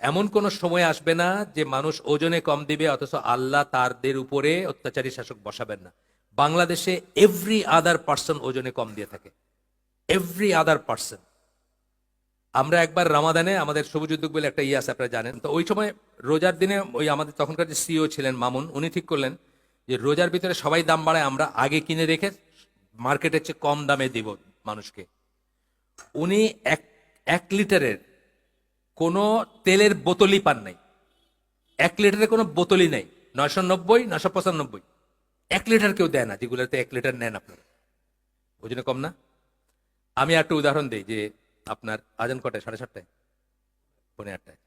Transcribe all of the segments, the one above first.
এমন কোন সময় আসবে না যে মানুষ ওজনে কম দিবে অথচ আল্লাহ তাদের উপরে অত্যাচারী শাসক বসাবেন না। বাংলাদেশে এভরি আদার পার্সন ওজনে কম দিয়ে থাকে, এভরি আদার পার্সন। আমরা একবার রামাদানে আমাদের সবুজ উদ্যোগ বলে একটা আছে, আপনারা জানেন তো, ওই সময় রোজার দিনে ওই আমাদের তখনকার যে সিইও ছিলেন মামুন, উনি ঠিক করলেন যে রোজার ভিতরে সবাই দাম বাড়ায়, আমরা আগে কিনে রেখে মার্কেটের চেয়ে কম দামে দিব মানুষকে। উনি এক এক লিটারের কোনো তেলের বোতলই পান নাই, 1 লিটারের কোনো বোতলই নাই, 990, 995, 1 লিটার কেউ দেয় না, যেগুলোতে 1 লিটার নেন আপনারা। ওই জন্য কম না। আমি একটা উদাহরণ দিই যে আপনার আজান কটায়? 7:30, 8:45।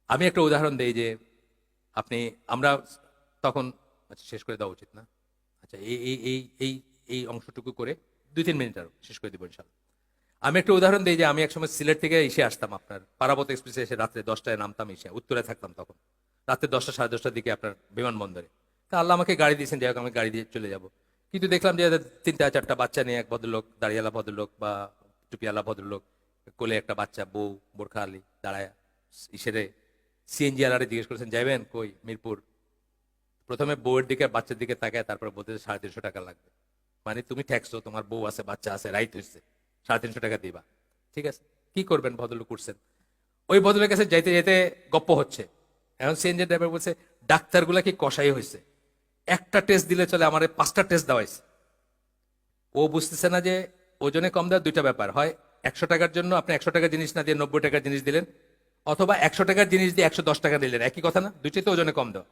আমি একটা উদাহরণ দিই যে আপনি আমরা তখন, আচ্ছা শেষ করে দেওয়া উচিত না, আচ্ছা এই এই এই এই এই অংশটুকু করে 2-3 মিনিট আরো শেষ করে দিব ইনশাল্লাহ। আমি একটা উদাহরণ দিই যে আমি একসময় সিলেট থেকে এসে আসতাম, আপনার পারাবত এক্সপ্রেসে এসে রাত্রে 10টায় নামতাম, এসে উত্তরে থাকতাম তখন, রাত্রে 10টা 10:30টার দিকে আপনার বিমানবন্দরে। তা আল্লাহ আমাকে গাড়ি দিয়েছেন, যাই হোক আমি গাড়ি দিয়ে চলে যাব। কিন্তু দেখলাম যে 3-4টা বাচ্চা নিয়ে এক ভদ্রলোক, দাড়িওয়ালা ভদ্রলোক বা টুপিওয়ালা ভদ্রলোক, কোলে একটা বাচ্চা, বউ বোরখা আলী দাঁড়ায় ইসেরে সিএনজি আলারে জিজ্ঞেস করেছেন যাইবেন কই? মিরপুর। প্রথমে বউয়ের দিকে বাচ্চার দিকে তাকায়, তারপরে বলতে 350 টাকা লাগবে। মানে তুমি ঠেকছো, তোমার বউ আছে বাচ্চা আছে, রাইট হয়েছে, 350 টাকা দিবা। ঠিক আছে, কি করবেন? ভদ্রলোক করছেন। ওই ভদ্রলোকের কাছে যাইতে যেতে গপ্প হচ্ছে। এখন সিএনজি ড্রাইভার বলছে ডাক্তারগুলা কি কষাই হয়েছে, একটা টেস্ট দিলে চলে, আমার 5টা টেস্ট দেওয়াইছে। ও বুঝতেছে না যে ওজনে কম দেওয়ার 2টা ব্যাপার হয়, 100 টাকার জন্য আপনি 100 টাকার জিনিস না দিয়ে 90 টাকার জিনিস দিলেন, অথবা 100 টাকার জিনিস দিয়ে 110 টাকা দিলেন, একই কথা না? দুইটাই তো ওজনে কম দেওয়া।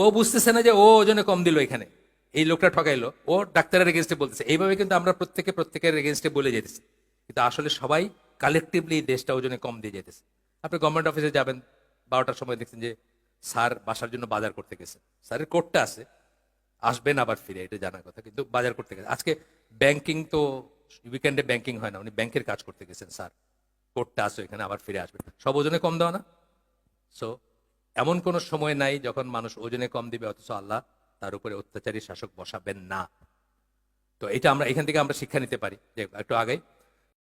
ও বুঝতেছে না যে ও ওজনে কম দিল, এখানে এই লোকটা ঠকাইলো, ও ডাক্তারের এগেনস্টে বলতেছে। এইভাবে কিন্তু আমরা প্রত্যেকের এগেনস্টে বলে যেতেছি, কিন্তু আসলে সবাই কালেকটিভলি দেশটা ওজনে কম দিয়ে যেতেছে। আপনি গভর্নমেন্ট অফিসে যাবেন, 12টার সময় দেখছেন যে স্যার বাসার জন্য বাজার করতে গেছে, স্যারের কোটটা আছে, আসবেন আবার ফিরে, এটা জানার কথা, কিন্তু বাজার করতে গেছে। আজকে ব্যাংকিং তো উইকেন্ডে ব্যাংকিং হয় না, উনি ব্যাংকের কাজ করতে গেছেন, স্যার কোটটা আসো এখানে, আবার ফিরে আসবেন, সব ওজনে কম দেওয়া না? সো এমন কোন সময় নাই যখন মানুষ ওজনে কম দিবে অথচ আল্লাহ তার উপরে অত্যাচারী শাসক বসাবেন না। তো এটা আমরা এখান থেকে আমরা শিক্ষা নিতে পারি যে একটু আগে